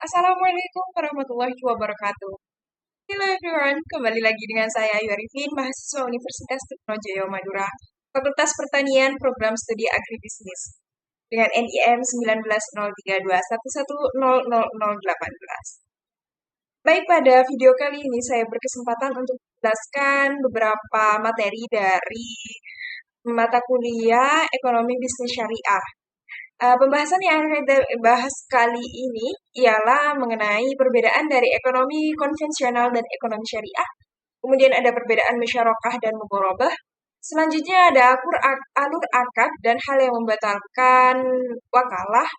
Assalamualaikum warahmatullahi wabarakatuh. Hello everyone, kembali lagi dengan saya Yorifin, mahasiswa Universitas Trunojoyo Madura, Fakultas Pertanian, Program Studi Agribisnis, dengan NIM 190321100018. Baik, pada video kali ini saya berkesempatan untuk menjelaskan beberapa materi dari mata kuliah Ekonomi Bisnis Syariah. Pembahasan yang akan kita bahas kali ini ialah mengenai perbedaan dari ekonomi konvensional dan ekonomi syariah. Kemudian ada perbedaan musyarakah dan mudharabah. Selanjutnya ada alur akad dan hal yang membatalkan wakalah.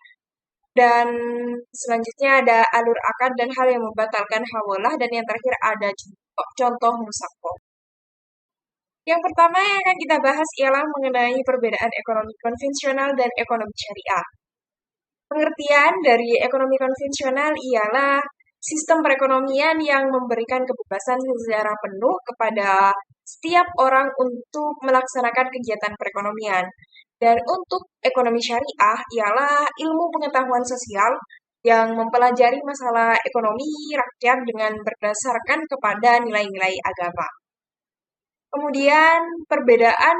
Dan selanjutnya ada alur akad dan hal yang membatalkan hawalah. Dan yang terakhir ada contoh musafah. Yang pertama yang akan kita bahas ialah mengenai perbedaan ekonomi konvensional dan ekonomi syariah. Pengertian dari ekonomi konvensional ialah sistem perekonomian yang memberikan kebebasan secara penuh kepada setiap orang untuk melaksanakan kegiatan perekonomian. Dan untuk ekonomi syariah ialah ilmu pengetahuan sosial yang mempelajari masalah ekonomi rakyat dengan berdasarkan kepada nilai-nilai agama. Kemudian perbedaan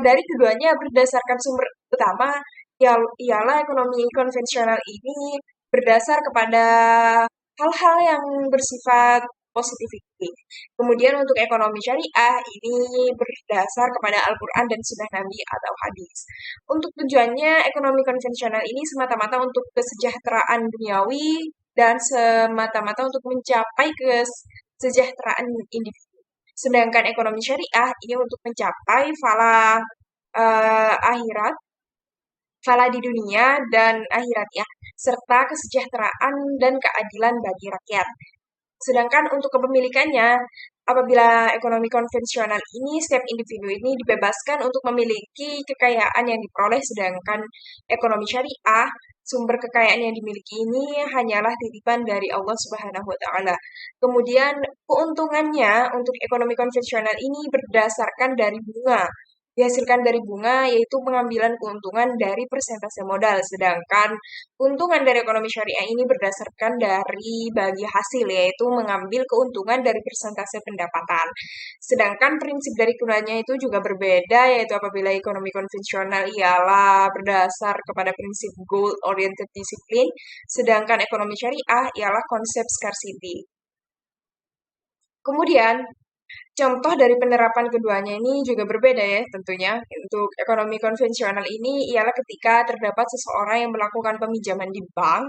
dari keduanya berdasarkan sumber utama ialah ekonomi konvensional ini berdasar kepada hal-hal yang bersifat positivity. Kemudian untuk ekonomi syariah ini berdasar kepada Al-Quran dan Sunnah Nabi atau hadis. Untuk tujuannya ekonomi konvensional ini semata-mata untuk kesejahteraan duniawi dan semata-mata untuk mencapai kesejahteraan individu. Sedangkan ekonomi syariah ini untuk mencapai akhirat, fala di dunia dan akhirat ya, serta kesejahteraan dan keadilan bagi rakyat. Sedangkan untuk kepemilikannya, apabila ekonomi konvensional ini, setiap individu ini dibebaskan untuk memiliki kekayaan yang diperoleh, sedangkan ekonomi syariah, sumber kekayaan yang dimiliki ini hanyalah titipan dari Allah Subhanahu wa Ta'ala. Kemudian keuntungannya untuk ekonomi konvensional ini berdasarkan dari bunga. Dihasilkan dari bunga yaitu pengambilan keuntungan dari persentase modal. Sedangkan keuntungan dari ekonomi syariah ini berdasarkan dari bagi hasil yaitu mengambil keuntungan dari persentase pendapatan. Sedangkan prinsip dari keduanya itu juga berbeda yaitu apabila ekonomi konvensional ialah berdasar kepada prinsip goal oriented discipline, sedangkan ekonomi syariah ialah konsep scarcity. Kemudian contoh dari penerapan keduanya ini juga berbeda ya tentunya. Untuk ekonomi konvensional ini ialah ketika terdapat seseorang yang melakukan peminjaman di bank,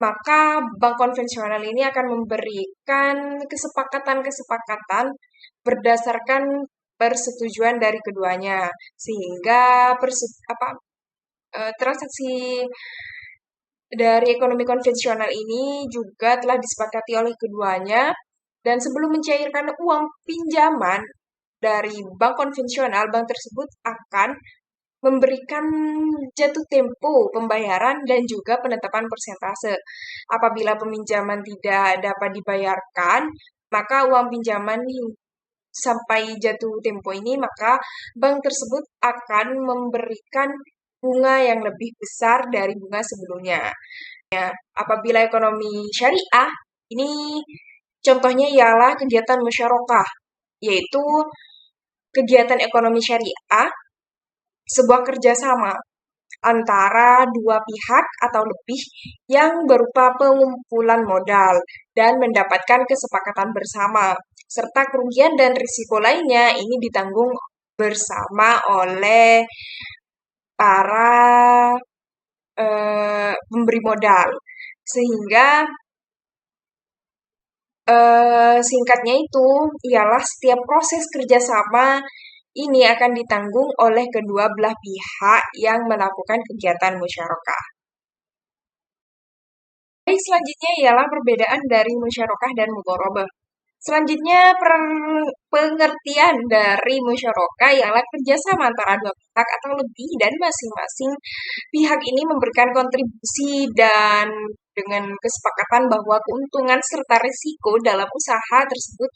maka bank konvensional ini akan memberikan kesepakatan-kesepakatan berdasarkan persetujuan dari keduanya, sehingga transaksi dari ekonomi konvensional ini juga telah disepakati oleh keduanya. Dan sebelum mencairkan uang pinjaman dari bank konvensional, bank tersebut akan memberikan jatuh tempo pembayaran dan juga penetapan persentase. Apabila peminjaman tidak dapat dibayarkan, maka uang pinjaman sampai jatuh tempo ini, maka bank tersebut akan memberikan bunga yang lebih besar dari bunga sebelumnya. Ya, apabila ekonomi syariah, ini contohnya ialah kegiatan musyarakah, yaitu kegiatan ekonomi syariah, sebuah kerjasama antara dua pihak atau lebih yang berupa pengumpulan modal dan mendapatkan kesepakatan bersama, serta kerugian dan risiko lainnya ini ditanggung bersama oleh para pemberi modal. Sehingga singkatnya itu ialah setiap proses kerjasama ini akan ditanggung oleh kedua belah pihak yang melakukan kegiatan musyarakah. Baik, selanjutnya ialah perbedaan dari musyarakah dan mudharabah. Selanjutnya, pengertian dari musyarakah ialah kerjasama antara dua pihak atau lebih dan masing-masing pihak ini memberikan kontribusi dan dengan kesepakatan bahwa keuntungan serta risiko dalam usaha tersebut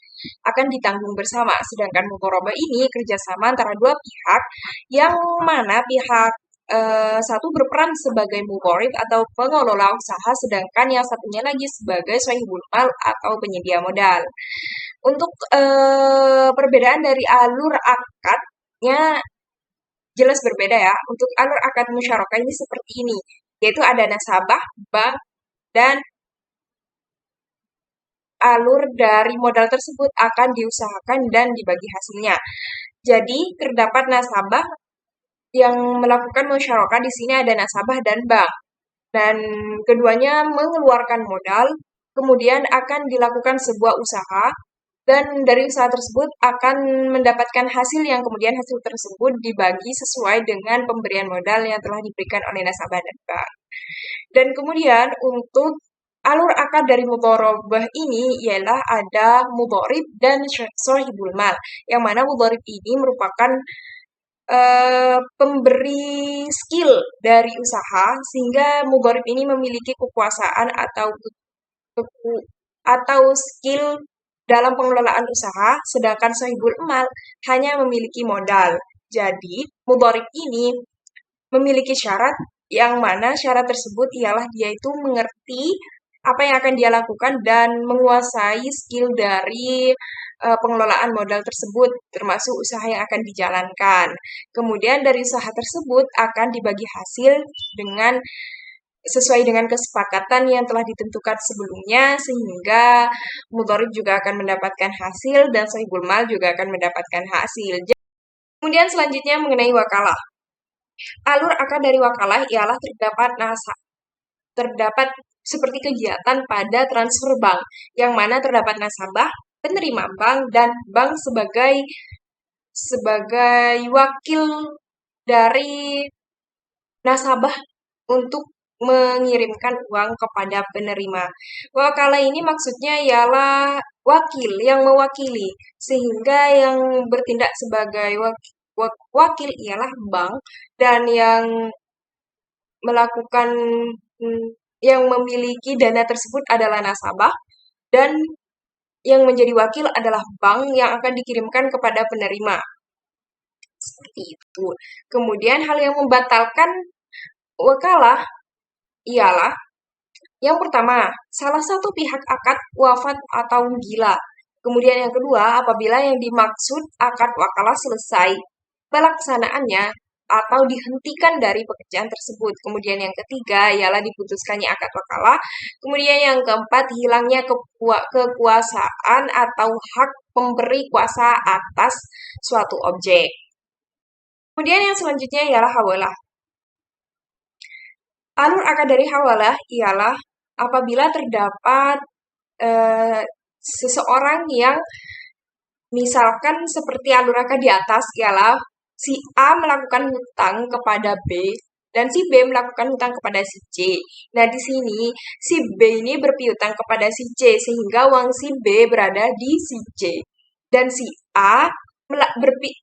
akan ditanggung bersama. Sedangkan mudharabah ini kerjasama antara dua pihak yang mana pihak satu berperan sebagai mudharib atau pengelola usaha, sedangkan yang satunya lagi sebagai sahibul mal atau penyedia modal. Untuk perbedaan dari alur akadnya jelas berbeda ya. Untuk alur akad musyarakah ini seperti ini, yaitu ada nasabah, bank, dan alur dari modal tersebut akan diusahakan dan dibagi hasilnya. Jadi, terdapat nasabah yang melakukan musyarakah di sini ada nasabah dan bank. Dan keduanya mengeluarkan modal, kemudian akan dilakukan sebuah usaha, dan dari usaha tersebut akan mendapatkan hasil yang kemudian hasil tersebut dibagi sesuai dengan pemberian modal yang telah diberikan oleh nasabah dan bank. Dan kemudian untuk alur akad dari mudharabah ini ialah ada mudharib dan sahibul mal, yang mana mudharib ini merupakan pemberi skill dari usaha, sehingga mudharib ini memiliki kekuasaan atau skill dalam pengelolaan usaha, sedangkan sahibul mal hanya memiliki modal. Jadi, mudharib ini memiliki syarat yang mana syarat tersebut ialah dia itu mengerti apa yang akan dia lakukan dan menguasai skill dari pengelolaan modal tersebut, termasuk usaha yang akan dijalankan. Kemudian dari usaha tersebut akan dibagi hasil dengan sesuai dengan kesepakatan yang telah ditentukan sebelumnya, sehingga mudharib juga akan mendapatkan hasil dan sahibul mal juga akan mendapatkan hasil. Kemudian selanjutnya mengenai wakalah. Alur akad dari wakalah ialah terdapat seperti kegiatan pada transfer bank, yang mana terdapat nasabah, penerima bank, dan bank sebagai wakil dari nasabah untuk mengirimkan uang kepada penerima. Wakalah ini maksudnya ialah wakil yang mewakili, sehingga yang bertindak sebagai wakil ialah bank, dan yang melakukan yang memiliki dana tersebut adalah nasabah, dan yang menjadi wakil adalah bank yang akan dikirimkan kepada penerima. Seperti itu. Kemudian hal yang membatalkan wakalah ialah yang pertama, salah satu pihak akad wafat atau gila. Kemudian yang kedua, apabila yang dimaksud akad wakalah selesai pelaksanaannya atau dihentikan dari pekerjaan tersebut. Kemudian yang ketiga ialah diputuskannya akad wakalah. Kemudian yang keempat, hilangnya kekuasaan atau hak pemberi kuasa atas suatu objek. Kemudian yang selanjutnya ialah hawalah. Alur akad dari hawalah ialah apabila terdapat seseorang yang misalkan seperti alur akad di atas ialah si A melakukan hutang kepada B dan si B melakukan hutang kepada si C. Nah, di sini si B ini berpiutang kepada si C sehingga uang si B berada di si C. Dan si A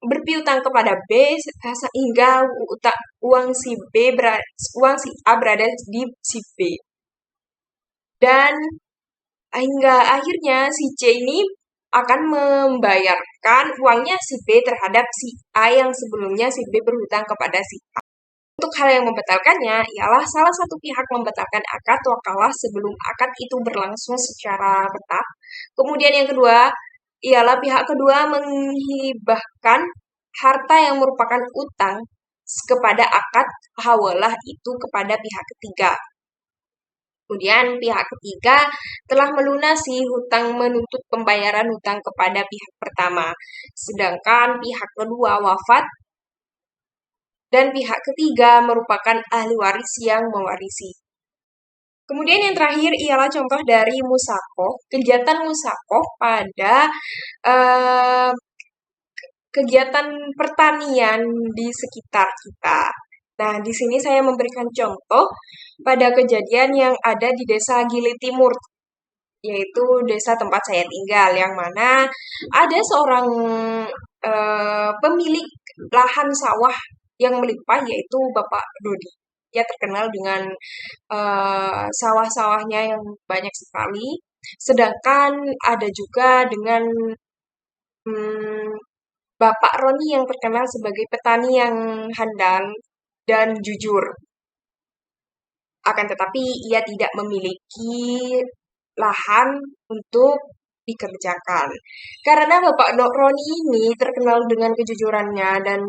berpiutang kepada B sehingga uang si A berada di si B. Dan hingga akhirnya si C ini akan membayarkan uangnya si B terhadap si A yang sebelumnya si B berhutang kepada si A. Untuk hal yang membatalkannya ialah salah satu pihak membatalkan akad wakalah sebelum akad itu berlangsung secara tetap. Kemudian yang kedua ialah pihak kedua menghibahkan harta yang merupakan utang kepada akad hawalah itu kepada pihak ketiga. Kemudian pihak ketiga telah melunasi hutang menuntut pembayaran hutang kepada pihak pertama. Sedangkan pihak kedua wafat dan pihak ketiga merupakan ahli waris yang mewarisi. Kemudian yang terakhir ialah contoh dari musakoh. Kegiatan musakoh pada kegiatan pertanian di sekitar kita. Nah, di sini saya memberikan contoh pada kejadian yang ada di Desa Gili Timur, yaitu desa tempat saya tinggal, yang mana ada seorang pemilik lahan sawah yang melimpah, yaitu Bapak Dodi. Dia terkenal dengan sawah-sawahnya yang banyak sekali. Sedangkan ada juga dengan Bapak Roni yang terkenal sebagai petani yang handal dan jujur. Akan tetapi ia tidak memiliki lahan untuk dikerjakan. Karena Bapak Roni ini terkenal dengan kejujurannya dan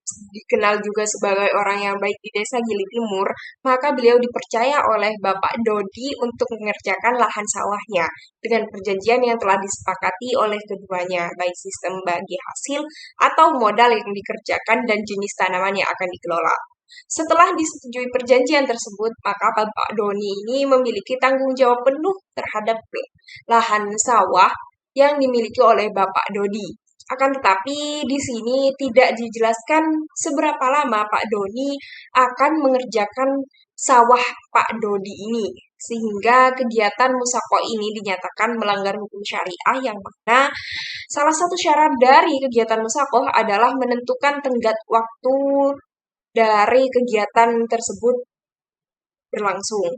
dikenal juga sebagai orang yang baik di desa Gili Timur, maka beliau dipercaya oleh Bapak Dodi untuk mengerjakan lahan sawahnya dengan perjanjian yang telah disepakati oleh keduanya, baik sistem bagi hasil atau modal yang dikerjakan dan jenis tanaman yang akan dikelola. Setelah disetujui perjanjian tersebut, maka Bapak Doni ini memiliki tanggung jawab penuh terhadap lahan sawah yang dimiliki oleh Bapak Dodi. Akan tetapi di sini tidak dijelaskan seberapa lama Pak Doni akan mengerjakan sawah Pak Dodi ini. Sehingga kegiatan musako ini dinyatakan melanggar hukum syariah yang mana salah satu syarat dari kegiatan musako adalah menentukan tenggat waktu dari kegiatan tersebut berlangsung.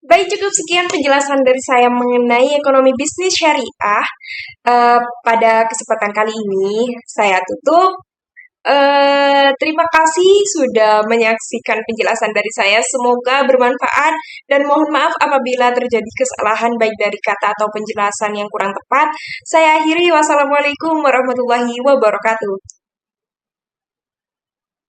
Baik, cukup sekian penjelasan dari saya mengenai ekonomi bisnis syariah. Pada kesempatan kali ini, saya tutup. Terima kasih sudah menyaksikan penjelasan dari saya. Semoga bermanfaat dan mohon maaf apabila terjadi kesalahan baik dari kata atau penjelasan yang kurang tepat. Saya akhiri. Wassalamualaikum warahmatullahi wabarakatuh.